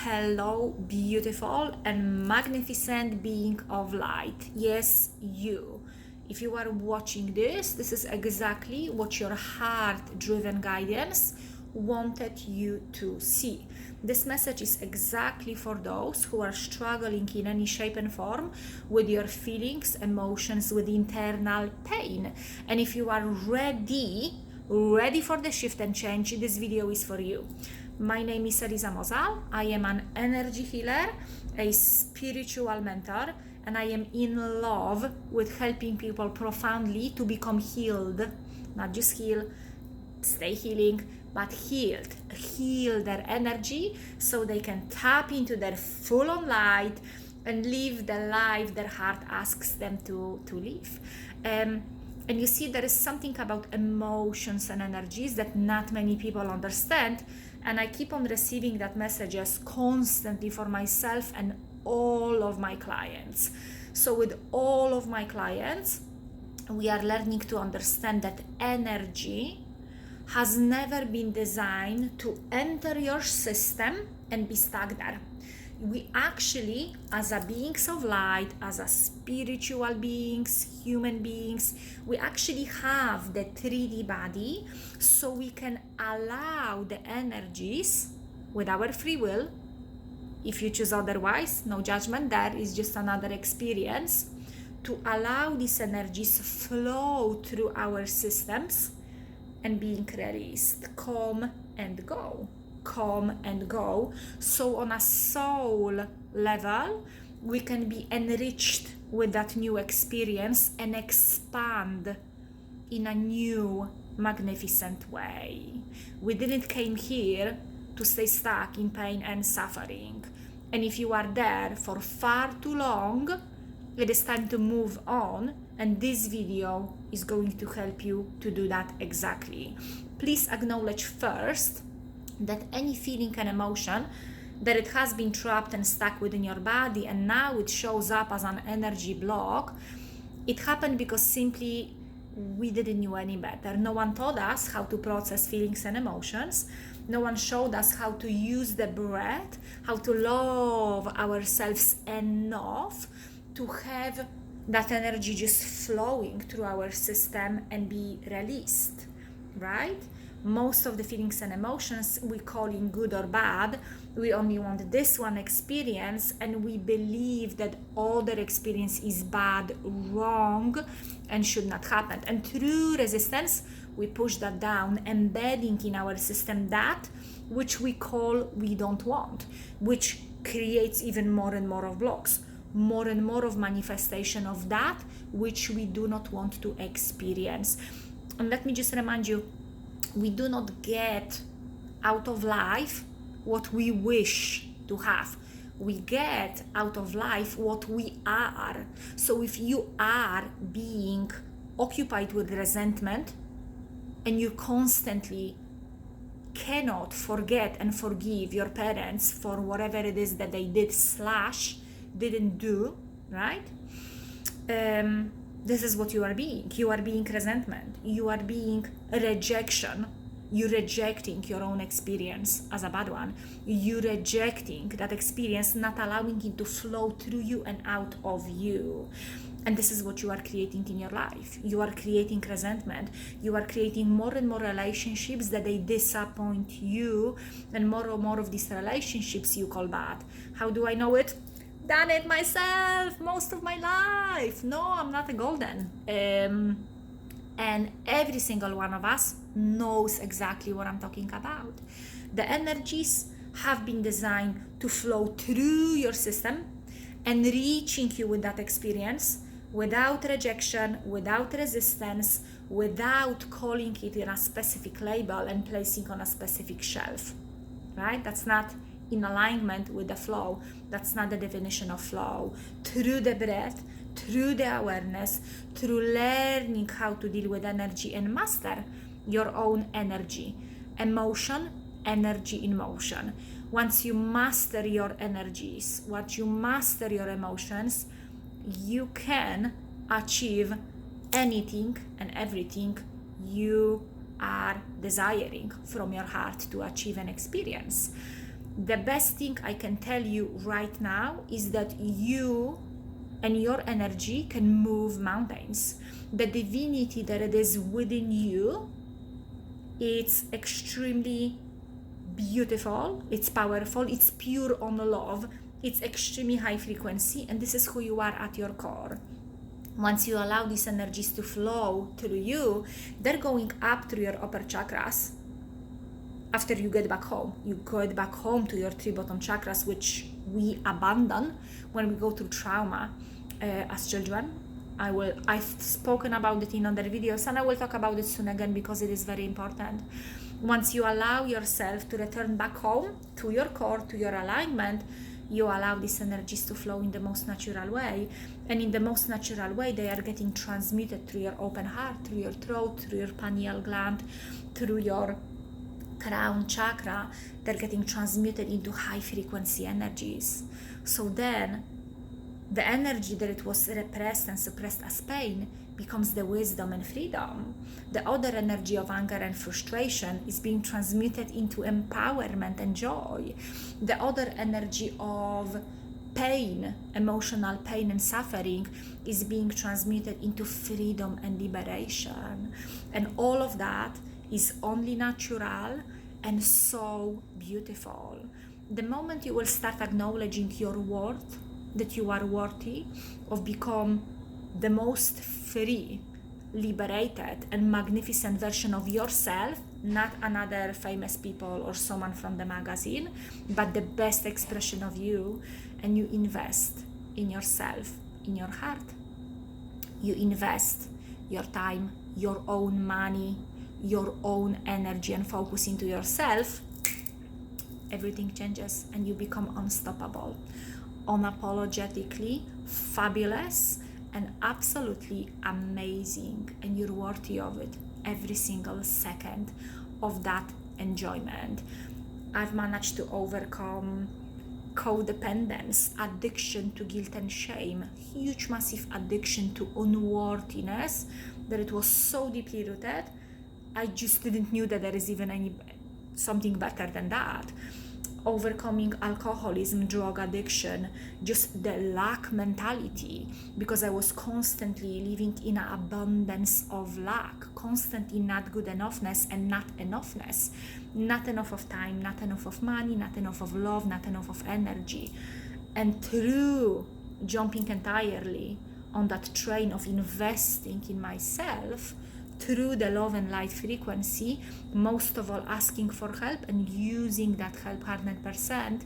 Hello, beautiful and magnificent being of light. Yes, you. If you are watching this is exactly what your heart-driven guidance wanted you to see. This message is exactly for those who are struggling in any shape and form with your feelings, emotions, with internal pain. And if you are ready for the shift and change, this video is for you. My name is Eliza Mozal. I am an energy healer, a spiritual mentor, and I am in love with helping people profoundly to become healed. Not just heal, stay healing, but heal their energy so they can tap into their full-on light and live the life their heart asks them to live. And you see, there is something about emotions and energies that not many people understand, and I keep on receiving that messages constantly for myself and all of my clients. So with all of my clients, we are learning to understand that energy has never been designed to enter your system and be stuck there. We actually, as a beings of light, as a spiritual beings, human beings, we actually have the 3D body, so we can allow the energies with our free will. If you choose otherwise, no judgment, that is just another experience, to allow these energies flow through our systems and being released. Come and go. So on a soul level, we can be enriched with that new experience and expand in a new magnificent way. We didn't came here to stay stuck in pain and suffering. And if you are there for far too long, it is time to move on, and this video is going to help you to do that exactly. Please acknowledge first that any feeling and emotion that it has been trapped and stuck within your body and now it shows up as an energy block, it happened because simply we didn't know any better. No one taught us how to process feelings and emotions. No one showed us how to use the breath, how to love ourselves enough to have that energy just flowing through our system and be released, right? Most of the feelings and emotions we call in good or bad, we only want this one experience, and we believe that other experience is bad, wrong, and should not happen. And through resistance, we push that down, embedding in our system that which we call we don't want, which creates even more and more of blocks, more and more of manifestation of that which we do not want to experience. And let me just remind you, we do not get out of life what we wish to have. We get out of life what we are. So if you are being occupied with resentment and you constantly cannot forget and forgive your parents for whatever it is that they did / didn't do, right? This is what you are being. You are being resentment. You are being rejection. You're rejecting your own experience as a bad one. You're rejecting that experience, not allowing it to flow through you and out of you. And this is what you are creating in your life. You are creating resentment. You are creating more and more relationships that they disappoint you, and more and more of these relationships you call bad. How do I know it? Done it myself most of my life. No, I'm not a golden. And every single one of us knows exactly what I'm talking about. The energies have been designed to flow through your system and reaching you with that experience without rejection, without resistance, without calling it in a specific label and placing on a specific shelf, right? That's not in alignment with the flow. That's not the definition of flow. Through the breath, through the awareness, through learning how to deal with energy and master your own energy. Emotion, energy in motion. Once you master your energies, once you master your emotions, you can achieve anything and everything you are desiring from your heart to achieve and experience. The best thing I can tell you right now is that you and your energy can move mountains. The divinity that it is within you, it's extremely beautiful, it's powerful, it's pure on love, it's extremely high frequency, and this is who you are at your core. Once you allow these energies to flow through you, they're going up through your upper chakras. After you get back home, you get back home to your three bottom chakras, which we abandon when we go through trauma as children. I've spoken about it in other videos, and I will talk about it soon again because it is very important. Once you allow yourself to return back home to your core, to your alignment, you allow these energies to flow in the most natural way. And in the most natural way, they are getting transmuted through your open heart, through your throat, through your pineal gland, through your crown chakra. They're getting transmuted into high frequency energies. So then the energy that it was repressed and suppressed as pain becomes the wisdom and freedom. The other energy of anger and frustration is being transmuted into empowerment and joy. The other energy of pain, emotional pain and suffering, is being transmuted into freedom and liberation. And all of that is only natural and so beautiful. The moment you will start acknowledging your worth, that you are worthy of become the most free, liberated, and magnificent version of yourself, not another famous people or someone from the magazine, but the best expression of you, and you invest in yourself, in your heart. You invest your time, your own money, your own energy, and focus into yourself, everything changes and you become unstoppable, unapologetically fabulous, and absolutely amazing, and you're worthy of it every single second of that enjoyment. I've managed to overcome codependence, addiction to guilt and shame, huge massive addiction to unworthiness, that it was so deeply rooted I just didn't knew that there is even something better than that. Overcoming alcoholism, drug addiction, just the lack mentality, because I was constantly living in an abundance of lack, constantly not good enoughness and not enoughness, not enough of time, not enough of money, not enough of love, not enough of energy. And through jumping entirely on that train of investing in myself, through the love and light frequency, most of all asking for help and using that help 100%,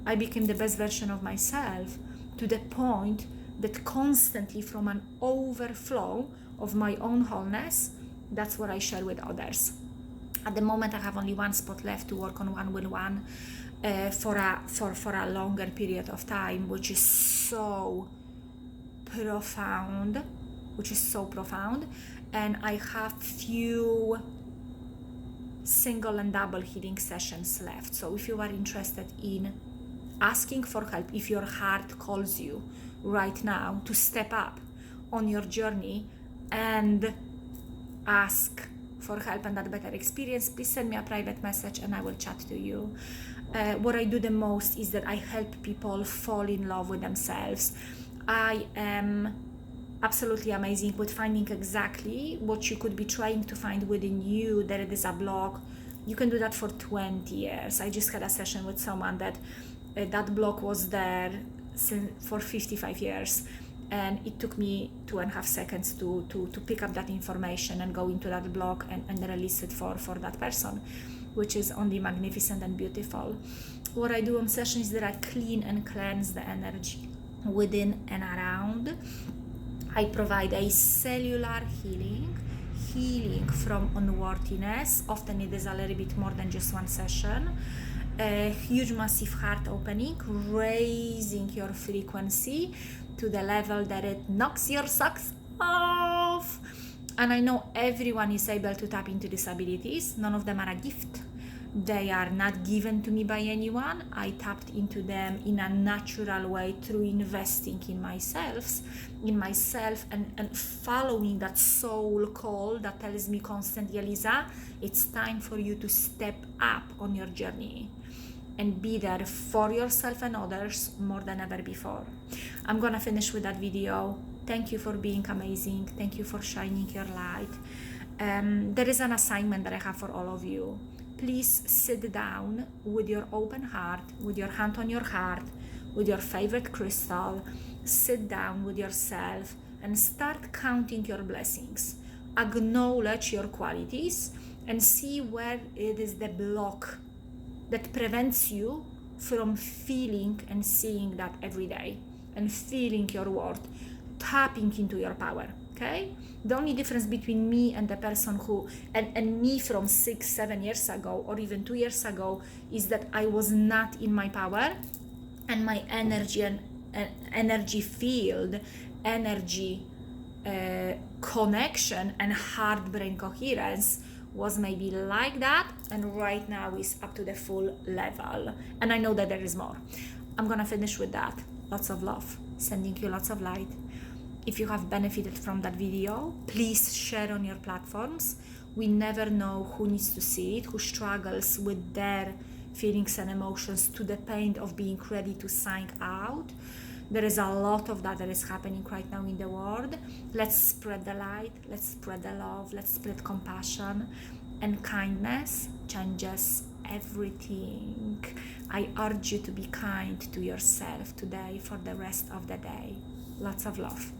I became the best version of myself, to the point that constantly from an overflow of my own wholeness, that's what I share with others. At the moment I have only one spot left to work on one-on-one for a longer period of time, which is so profound, and I have few single and double healing sessions left. So if you are interested in asking for help, if your heart calls you right now to step up on your journey and ask for help and that better experience, please send me a private message and I will chat to you. What I do the most is that I help people fall in love with themselves. I am absolutely amazing with finding exactly what you could be trying to find within you, that it is a block. You can do that for 20 years. I just had a session with someone that that block was there for 55 years, and it took me 2.5 seconds to pick up that information and go into that block and release it for that person, which is only magnificent and beautiful. What I do on sessions is that I clean and cleanse the energy within and around. I provide a cellular healing from unworthiness. Often it is a little bit more than just one session. A huge massive heart opening, raising your frequency to the level that it knocks your socks off. And I know everyone is able to tap into these abilities. None of them are a gift. They are not given to me by anyone. I tapped into them in a natural way through investing in myself and following that soul call that tells me constantly, Eliza, it's time for you to step up on your journey. and be there for yourself and others more than ever before. I'm gonna finish with that video. Thank you for being amazing. Thank you for shining your light. There is an assignment that I have for all of you. Please sit down with your open heart, with your hand on your heart, with your favorite crystal. Sit down with yourself and start counting your blessings. Acknowledge your qualities and see where it is the block that prevents you from feeling and seeing that every day and feeling your worth, tapping into your power. Okay? The only difference between me and the person who and me from 6-7 years ago or even 2 years ago is that I was not in my power, and my energy and energy field, energy connection and heart brain coherence was maybe like that, and right now is up to the full level, and I know that there is more. I'm gonna finish with that. Lots of love, sending you lots of light. If you have benefited from that video, please share on your platforms. We never know who needs to see it, who struggles with their feelings and emotions to the point of being ready to sign out. There is a lot of that is happening right now in the world. Let's spread the light, let's spread the love, let's spread compassion, and kindness changes everything. I urge you to be kind to yourself today for the rest of the day. Lots of love.